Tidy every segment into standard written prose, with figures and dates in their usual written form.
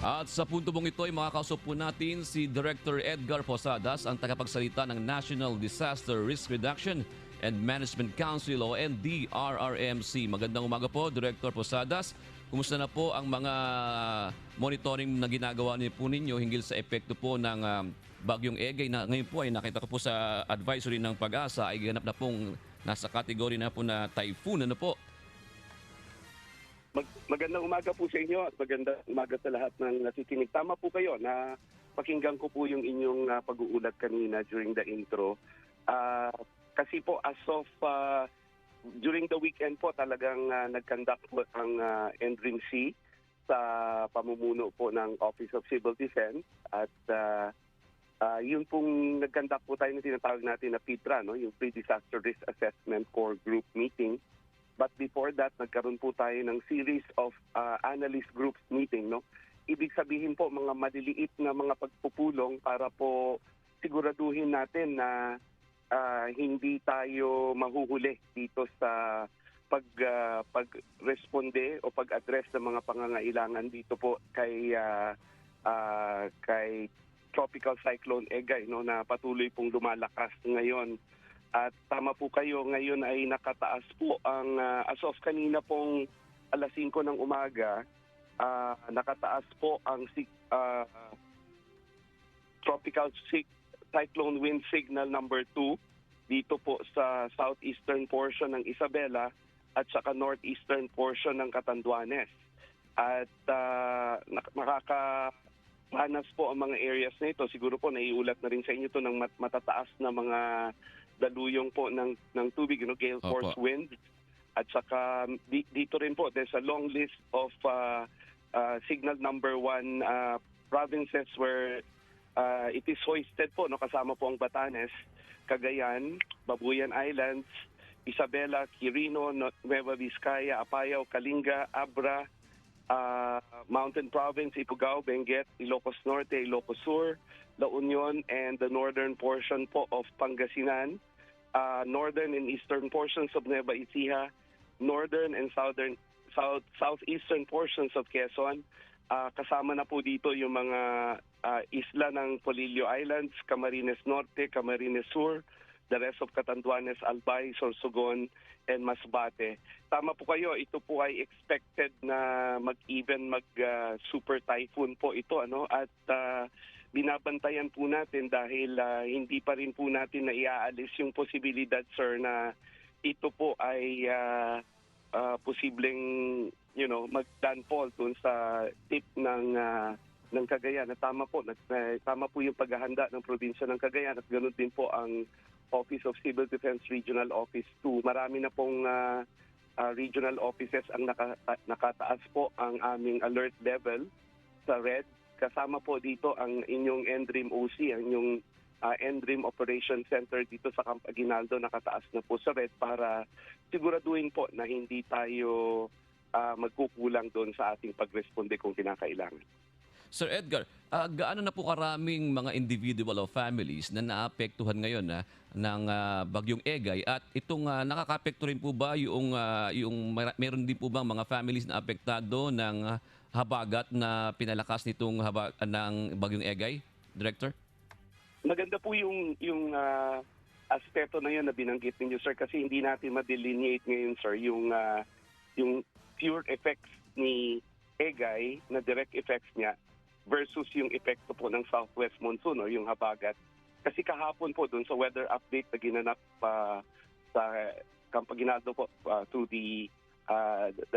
At sa punto mong ito ay makakausap po natin si Director Edgar Posadas, ang tagapagsalita ng National Disaster Risk Reduction and Management Council o NDRRMC. Magandang umaga po, Director Posadas. Kumusta na po ang mga monitoring na ginagawa niyo po ninyo hinggil sa epekto po ng Bagyong Egay na ngayon po ay nakita ko po sa advisory ng Pag-asa ay ganap na pong nasa kategory na po na typhoon. Ano po? Magandang umaga po sa inyo at magandang umaga sa lahat ng nakikinig. Tama po kayo na pakinggan ko po yung inyong pag-uulat kanina during the intro. Kasi po as of during the weekend po talagang nag-conduct po ang NDRIMC sa pamumuno po ng Office of Civil Defense at yun pong nag-conduct po tayo na tinatawag natin na PIDRA, no? Yung Pre-Disaster Risk Assessment Core Group Meeting. But before that, nagkaroon po tayo ng series of analyst groups meeting. No? Ibig sabihin po, mga maliliit na mga pagpupulong para po siguraduhin natin na hindi tayo mahuhuli dito sa pag-responde o pag-address ng mga pangangailangan dito po kay Tropical Cyclone Egay, no, na patuloy pong lumalakas ngayon. At tama po kayo, ngayon ay nakataas po ang, as of kanina pong alas 5 ng umaga, nakataas po ang Tropical Cyclone Wind Signal number 2 dito po sa southeastern portion ng Isabela at saka northeastern portion ng Catanduanes. At nakakapanas po ang mga areas na ito. Siguro po naiulat na rin sa inyo ito ng matataas na mga daluyong po ng tubig, gale force wind. At saka dito rin po, there's a long list of signal number 1 provinces where it is hoisted po, no, kasama po ang Batanes, Cagayan, Babuyan Islands, Isabela, Quirino, Nueva Vizcaya, Apayao, Kalinga, Abra, Mountain Province, Ifugao, Benguet, Ilocos Norte, Ilocos Sur, La Union, and the northern portion po of Pangasinan, northern and eastern portions of Nueva Ecija, northern and southeastern portions of Quezon. Kasama na po dito yung mga isla ng Polillo Islands, Camarines Norte, Camarines Sur, the rest of Catanduanes, Albay, Sorsogon, and Masbate. Tama po kayo, ito po ay expected na super typhoon po ito, ano? At binabantayan po natin dahil hindi pa rin po natin naiaalis yung posibilidad, sir, na ito po ay posibleng mag-landfall dun sa tip ng Cagayan. At tama po yung paghahanda ng probinsya ng Cagayan at ganoon din po ang Office of Civil Defense Regional Office 2. Marami na pong regional offices ang nakataas po ang aming alert level sa red. Kasama po dito ang inyong NDRIM OC, ang inyong NDRIM Operation Center dito sa Camp Aguinaldo, nakataas na po sa red para siguraduhin po na hindi tayo magkukulang doon sa ating pagresponde kung kinakailangan. Sir Edgar, gaano na po karaming mga individual o families na naapektuhan ngayon ng Bagyong Egay at itong nakakapekto rin po ba yung meron din po bang mga families na apektado ng habagat na pinalakas nitong ng Bagyong Egay, Director? Maganda po yung aspeto na yun na binanggit ninyo, sir, kasi hindi natin ma-delineate ngayon, sir, yung pure effects ni Egay na direct effects niya versus yung epekto po ng southwest monsoon o yung habagat. Kasi kahapon po doon sa weather update na ginanap sa Camp Aguinaldo po through the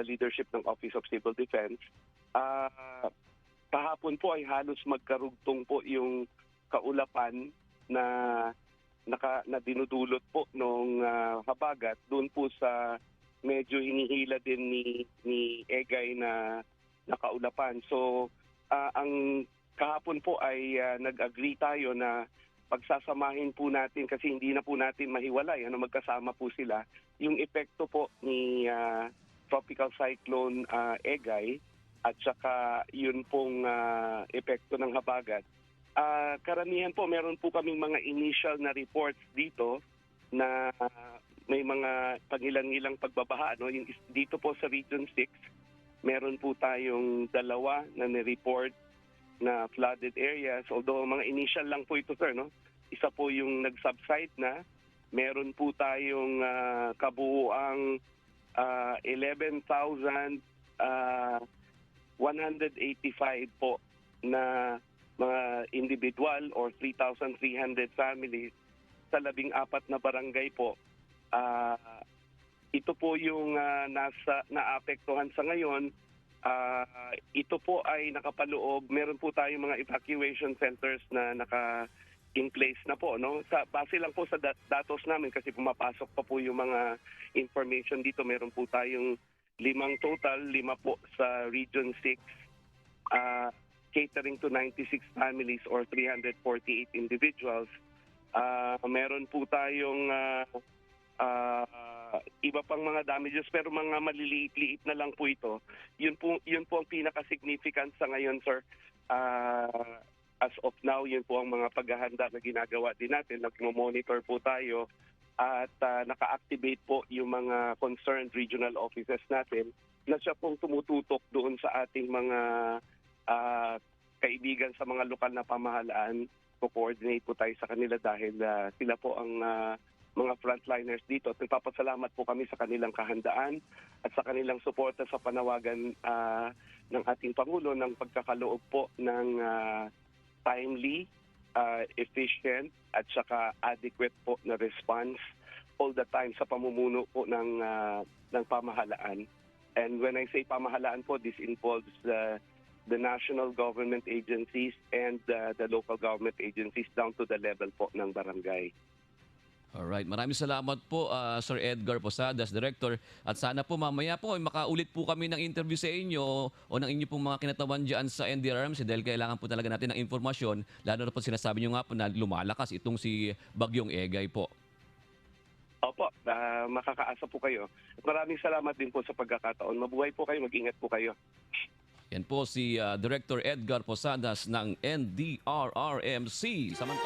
leadership ng Office of Civil Defense, kahapon po ay halos magkarugtong po yung kaulapan na dinudulot po nung habagat doon po sa medyo hinihila din ni Egay na kaulapan. So ang kahapon po ay nag-agree tayo na pagsasamahin po natin kasi hindi na po natin mahiwalay, magkasama po sila, yung epekto po ni Tropical Cyclone Egay at saka yun pong epekto ng habagat. Karamihan po, meron po kaming mga initial na reports dito na may mga pangilang-ilang pagbabaha. Dito po sa Region 6, meron po tayong 2 na nireport na flooded areas. Although mga initial lang po ito, sir, no? Isa po yung nag-subside na. Meron po tayong kabuuang 11,185 po na mga individual or 3,300 families sa 14 na barangay po. Ito po yung naapektuhan sa ngayon. Ito po ay nakapaloob. Meron po tayong mga evacuation centers na in place na po, no? Base lang po sa datos namin kasi pumapasok pa po yung mga information dito. Meron po tayong 5 total, 5 po sa Region 6, catering to 96 families or 348 individuals. Meron po tayong iba pang mga damages pero mga maliliit-liit na lang po ito. Yun po ang pinaka-significant sa ngayon, sir. As of now, yun po ang mga paghahanda na ginagawa din natin. Nagmo-monitor po tayo at naka-activate po yung mga concerned regional offices natin na siya pong tumututok doon sa ating mga kaibigan sa mga lokal na pamahalaan. Co-coordinate po tayo sa kanila dahil sila po ang mga frontliners dito. At nagpapasalamat po kami sa kanilang kahandaan at sa kanilang suporta sa panawagan ng ating Pangulo ng pagkakaloob po ng timely, efficient at saka adequate po na response all the time sa pamumuno po ng pamahalaan. And when I say pamahalaan po, this involves the national government agencies and the local government agencies down to the level po ng barangay. Alright, maraming salamat po Sir Edgar Posadas, Director. At sana po mamaya po ay makaulit po kami ng interview sa inyo o ng inyo pong mga kinatawan dyan sa NDRRMC dahil kailangan po talaga natin ng informasyon. Lalo na po sinasabi nyo nga po na lumalakas itong si Bagyong Egay po. Opo, makakaasa po kayo. At maraming salamat din po sa pagkakataon. Mabuhay po kayo, mag-ingat po kayo. Yan po si Director Edgar Posadas ng NDRRMC. Samantala